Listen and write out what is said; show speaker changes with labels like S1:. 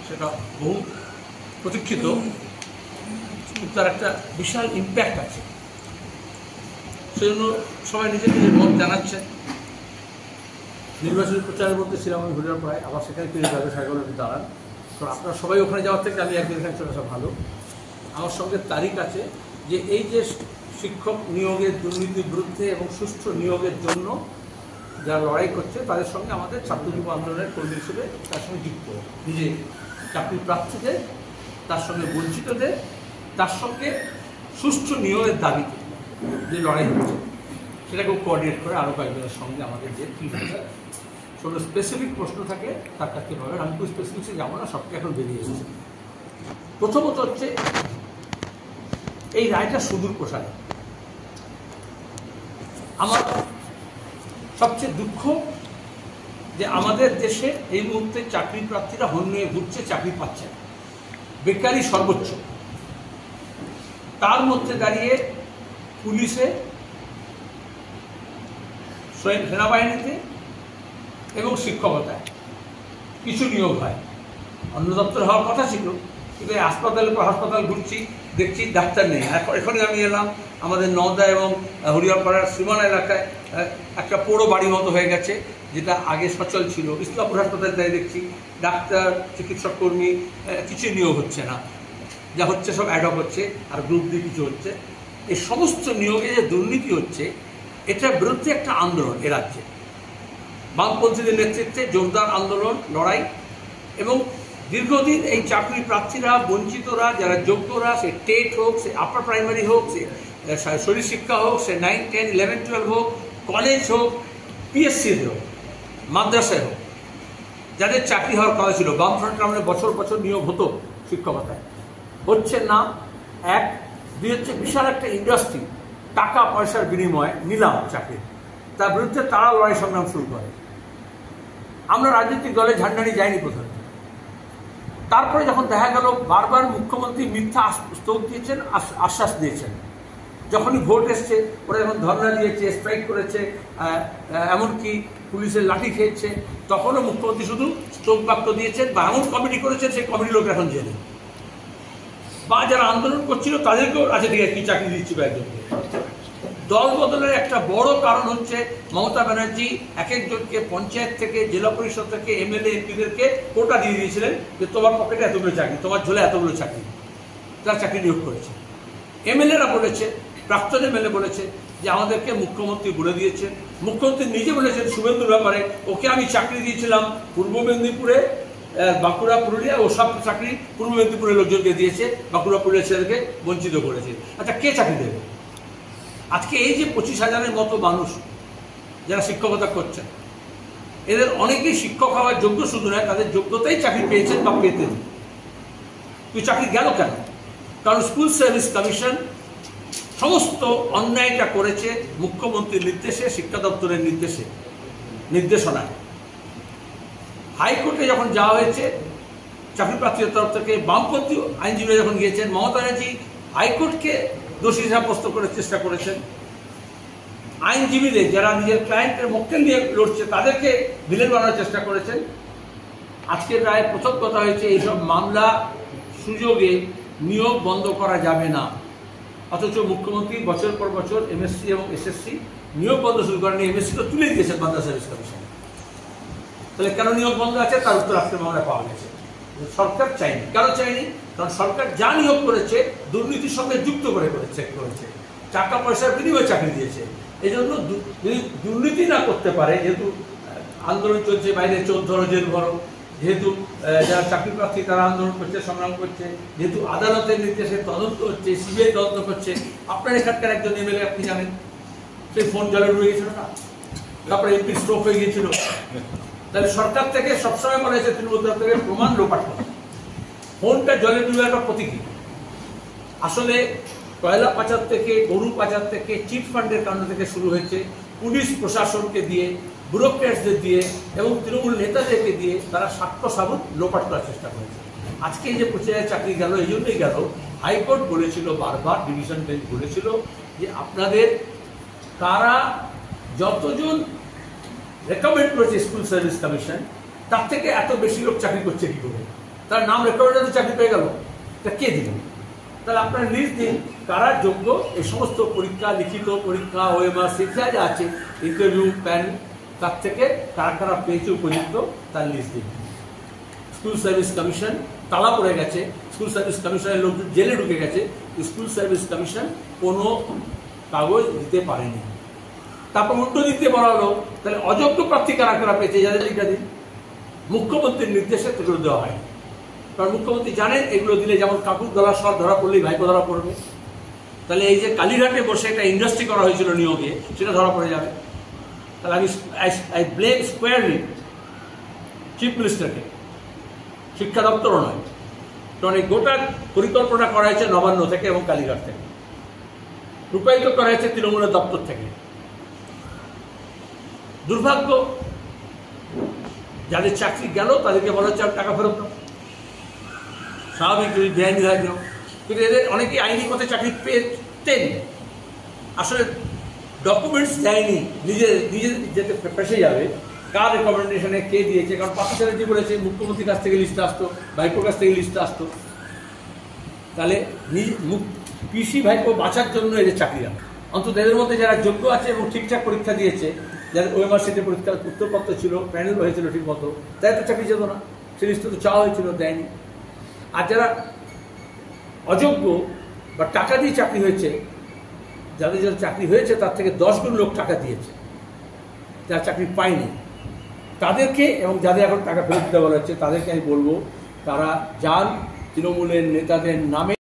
S1: সেটা বহু প্রতীক্ষিত, কিন্তু তার একটা বিশাল ইম্প্যাক্ট আছে। সেজন্য সবাই নিজের নিজের মত জানাচ্ছে। নির্বাচনী প্রচারের মধ্যে ছিলাম আমি হরিয়ারপাড়ায়, আবার সেখানে ফিরে যাবে সাইকোলজি দাঁড়ান। কারণ আপনারা সবাই ওখানে যাওয়ার থেকে আমি একদিন এখানে চলে আসা ভালো। আমার সঙ্গে তারিখ আছে যে এই যে শিক্ষক নিয়োগের দুর্নীতির বিরুদ্ধে এবং সুষ্ঠু নিয়োগের জন্য যারা লড়াই করছে তাদের সঙ্গে আমাদের ছাত্র যুব আন্দোলনের কর্মী হিসেবে তার সঙ্গে যুক্ত, নিজে চাকরি প্রার্থীদের, তার সঙ্গে বঞ্চিতদের, তার সঙ্গে সুষ্ঠু নিয়োগের দাবিতে যে লড়াই হচ্ছে সেটাকেও কোঅর্ডিনেট করে আরও কয়েকজনের সঙ্গে আমাদের যে টিম আছে। সেগুলো স্পেসিফিক প্রশ্ন থাকে তার কাছে পাবেন। আমি খুব স্পেসিফিক্সে যাবো না, সবটা এখন বেরিয়ে এসেছে। প্রথমত হচ্ছে এই রায়টা সুদূর প্রসারী। আমার সবচেয়ে দুঃখ যে আমাদের দেশে এই মুহূর্তে চাকরি প্রার্থীরা হন্যে ঘুরছে, চাকরি পাচ্ছে না, বেকারি সর্বোচ্চ। তার মধ্যে দাঁড়িয়ে পুলিশে, সেনাবাহিনীতে এবং শিক্ষকতায় কিছু নিয়োগ হয়। অন্য দপ্তর হওয়ার কথা ছিল, কিন্তু হাসপাতালের পর হাসপাতাল ঘুরছি, দেখছি ডাক্তার নেই। এখনই আমি এলাম আমাদের নওদা এবং হরিয়ারপাড়ার সীমানা এলাকায় একটা পোড়ো বাড়ির মতো হয়ে গেছে, যেটা আগে সচল ছিল। ইসলামপুর হাসপাতালে তাই দেখছি ডাক্তার, চিকিৎসক কর্মী কিছু নিয়োগ হচ্ছে না, যা হচ্ছে সব অ্যাডক হচ্ছে আর গ্রুপ দিয়ে কিছু হচ্ছে। এই সমস্ত নিয়োগে যে দুর্নীতি হচ্ছে এটার বিরুদ্ধে একটা আন্দোলন এ রাজ্যে, বামপন্থীদের নেতৃত্বে জোরদার আন্দোলন, লড়াই। এবং দীর্ঘদিন এই চাকরি প্রার্থীরা, বঞ্চিতরা, যারা যোগ্যরা, সে টেট হোক, সে আপার প্রাইমারি হোক, সে শরীর শিক্ষা হোক, সে 9, 10, 11, 12 হোক, কলেজ হোক, পিএসসি হোক, মাদ্রাসায় হোক, যাদের চাকরি হওয়ার কথা ছিল, বামফ্রন্ট আমলে বছর বছর নিয়োগ হতো শিক্ষকতায়, হচ্ছে না। এক, দুই হচ্ছে বিশাল একটা ইন্ডাস্ট্রি, টাকা পয়সার বিনিময়ে নিলাম চাকরি, তার বিরুদ্ধে তারা লড়াই সংগ্রাম শুরু করে। আমরা রাজনৈতিক দলে ঝান্ডা নিয়ে যাইনি কোথাও। তারপরে যখন দেখা গেল বারবার মুখ্যমন্ত্রী মিথ্যা স্তোক দিয়েছেন, আশ্বাস দিয়েছেন, যখনই ভোট এসছে ওরা যখন ধর্ণা দিয়েছে, স্ট্রাইক করেছে, এমনকি পুলিশের লাঠি খেয়েছে, তখনও মুখ্যমন্ত্রী শুধু স্তোক বাক্য দিয়েছেন বা এমন কমিটি করেছেন সেই কমিটির লোক এখন জেলে, বা যারা আন্দোলন করছিল তাদেরকেও আজকে থেকে কি চাকরি দিচ্ছি কয়েকজনকে। দল বদলের একটা বড় কারণ হচ্ছে মমতা ব্যানার্জি এক একজনকে পঞ্চায়েত থেকে, জেলা পরিষদ থেকে, এমএলএ এমপিদেরকে কোটা দিয়ে দিয়েছিলেন যে তোমার পকেটে এতগুলো চাকরি, তোমার ঝোলে এতগুলো চাকরি, তারা চাকরি নিয়োগ করেছে। এমএলএরা বলেছে, প্রাক্তন এমএলএ বলেছে যে আমাদেরকে মুখ্যমন্ত্রী বলে দিয়েছেন। মুখ্যমন্ত্রী নিজে বলেছেন শুভেন্দুর ব্যাপারে, ওকে আমি চাকরি দিয়েছিলাম পূর্ব মেদিনীপুরে, বাঁকুড়া, পুরুলিয়া, ও সব চাকরি পূর্ব মেদিনীপুরের লোকজনকে দিয়েছে, বাঁকুড়া, পুরুলিয়া ছেলেকে বঞ্চিত করেছে। আচ্ছা, কে চাকরি দেবে? আজকে এই যে 25,000-এর মতো মানুষ যারা শিক্ষকতা করছেন, এদের অনেকেই শিক্ষক হওয়ার যোগ্য, শুধু নয় তাদের যোগ্যতাই চাকরি পেয়েছেন বা পেতেন। তুই চাকরি গেল কেন? কারণ স্কুল সার্ভিস কমিশন সমস্ত অন্যায়টা করেছে মুখ্যমন্ত্রীর নির্দেশে, শিক্ষা দপ্তরের নির্দেশনায়। হাইকোর্টে যখন যাওয়া হয়েছে চাকরি প্রার্থীদের তরফ থেকে, বামপন্থী আইনজীবীরা যখন গিয়েছেন, মমতা ব্যানার্জি হাইকোর্টকে দোষী সাব্যস্ত করার চেষ্টা করেছেন। আইনজীবীদের যারা নিজের ক্লায়েন্টের মক্কেল নিয়ে লড়ছে তাদেরকে ভিলেন বানানোর চেষ্টা করেছেন। আজকের রায়ে প্রথম কথা হয়েছে এইসব মামলা সুযোগে নিয়োগ বন্ধ করা যাবে না, অথচ মুখ্যমন্ত্রী বছর পর বছর এমএসসি এবং এসএসসি নিয়োগ বন্ধ শুরু করেনি। এমএসসি তো তুলে দিয়েছেন মাদ্রাসা সার্ভিস কমিশন। তাহলে কেন নিয়োগ বন্ধ আছে তার উত্তর আজকে আমরা পাওয়া গেছে। সরকার চাইনি। কেন চাইনি? কারণ সরকার যা নিয়োগ করেছে দুর্নীতির সঙ্গে যুক্ত করে করেছে, টাকা পয়সার বিনিময়ে চাকরি দিয়েছে। এই জন্য যদি দুর্নীতি না করতে পারে, যেহেতু আন্দোলন চলছে, বাইরে চোর ধরো, জেল ভরো, যেহেতু যারা চাকরি প্রার্থী তারা আন্দোলন করছে, সংগ্রাম করছে, যেহেতু আদালতের নির্দেশে তদন্ত হচ্ছে, সিবিআই তদন্ত করছে। আপনার এখানকার একজন এমএলএ আপনি জানেন, সেই ফোন জলে ডুবে গেছিল না, তারপরে এমপি স্ট্রোক হয়ে গিয়েছিল। তাহলে সরকার থেকে সবসময় মনে হয়েছে তৃণমূল থেকে প্রমাণ লোপাট করা, ফোনটা জলে ডুবে একটা প্রতীকী। আসলে কয়লা পাচার থেকে, গরু পাচার থেকে, চিট ফান্ডের কাণ্ড থেকে শুরু হয়েছে, পুলিশ প্রশাসনকে দিয়ে, ব্যুরোক্র্যাটসদের দিয়ে এবং তৃণমূল নেতাদেরকে দিয়ে তারা সাক্ষ্য সাবুত লোপাট করার চেষ্টা করেছে। আজকে এই যে 25,000 চাকরি গেল, এই জন্যই গেল, হাইকোর্ট বলেছিল বারবার, ডিভিশন বেঞ্চ বলেছিল যে আপনাদের কারা যতজন রেকমেন্ড করেছে স্কুল সার্ভিস কমিশন, তার থেকে এত বেশি লোক চাকরি করছে কি করে? তার নাম রেকর্ডে চাকরি পেয়ে গেল, তা কে দিলেন? তাহলে আপনারা লিস্ট দিন কারা যোগ্য, এই সমস্ত পরীক্ষা, লিখিত পরীক্ষা, ওএমআর যা যা আছে, ইন্টারভিউ প্যানেল, তার থেকে কারা কারা পেয়েছে উপযুক্ত তার লিস্ট দিন। স্কুল সার্ভিস কমিশন তালা পড়ে গেছে, স্কুল সার্ভিস কমিশনের লোক জেলে ঢুকে গেছে, স্কুল সার্ভিস কমিশন কোনো কাগজ দিতে পারেনি। তারপর উল্টো দিতে বলা হলো, তাহলে অযোগ্য প্রার্থী কারা কারা পেয়েছে যাদের লিখা দিন। মুখ্যমন্ত্রীর নির্দেশে এগুলো দেওয়া হয়, কারণ মুখ্যমন্ত্রী জানেন এগুলো দিলে যেমন কাকুর গলার স্বর ধরা পড়লেই ভাইপো ধরা পড়বে। তাহলে এই যে কালীঘাটে বসে একটা ইন্ডাস্ট্রি করা হয়েছিল নিয়োগে, সেটা ধরা পড়ে যাবে। তাহলে আমি আই ব্লেম স্কোয়ারলি চিফ মিনিস্টারকে, শিক্ষা দপ্তরও নয়, কারণ এই গোটা পরিকল্পনা করা হয়েছে নবান্ন থেকে এবং কালীঘাট থেকে, রূপায়িত করা হয়েছে তৃণমূলের দপ্তর থেকে। দুর্ভাগ্য, যাদের চাকরি গেল তাদেরকে বলা হচ্ছে টাকা ফেরত দাও, স্বাভাবিক যদি বেআইনি হয় কেন, কিন্তু এদের অনেকেই আইনি পথে চাকরি পেতেন, আসলে ডকুমেন্টস দেয়নি, নিজে যেতে ফেসে যাবে, কার রেকমেন্ডেশনে কে দিয়েছে। কারণ পাকিস্তানে যে বলেছে মুখ্যমন্ত্রীর কাছ থেকে লিস্ট আসতো, ভাইপোর কাছ থেকে লিস্ট আসতো, তাহলে পিসি ভাইপো বাঁচার জন্য এদের চাকরি দেয়। অন্তত এদের মধ্যে যারা যোগ্য আছে এবং ঠিকঠাক পরীক্ষা দিয়েছে, যাদের ওএমআর সিটের পরীক্ষার উত্তরপত্র ছিল, প্যানেল হয়েছিল ঠিক মতো, তাই তো চাকরি যেত না, সে লিস্ট তো চাওয়া হয়েছিল, দেয়নি। আর যারা অযোগ্য বা টাকা দিয়ে চাকরি হয়েছে, যাদের যাদের চাকরি হয়েছে তার থেকে 10 গুণ লোক টাকা দিয়েছে, যারা চাকরি পায়নি তাদেরকে, এবং যাদের এখন টাকা ফেরত দিতে বলা হচ্ছে তাদেরকে আমি বলবো, তারা যান তৃণমূলের নেতাদের নামে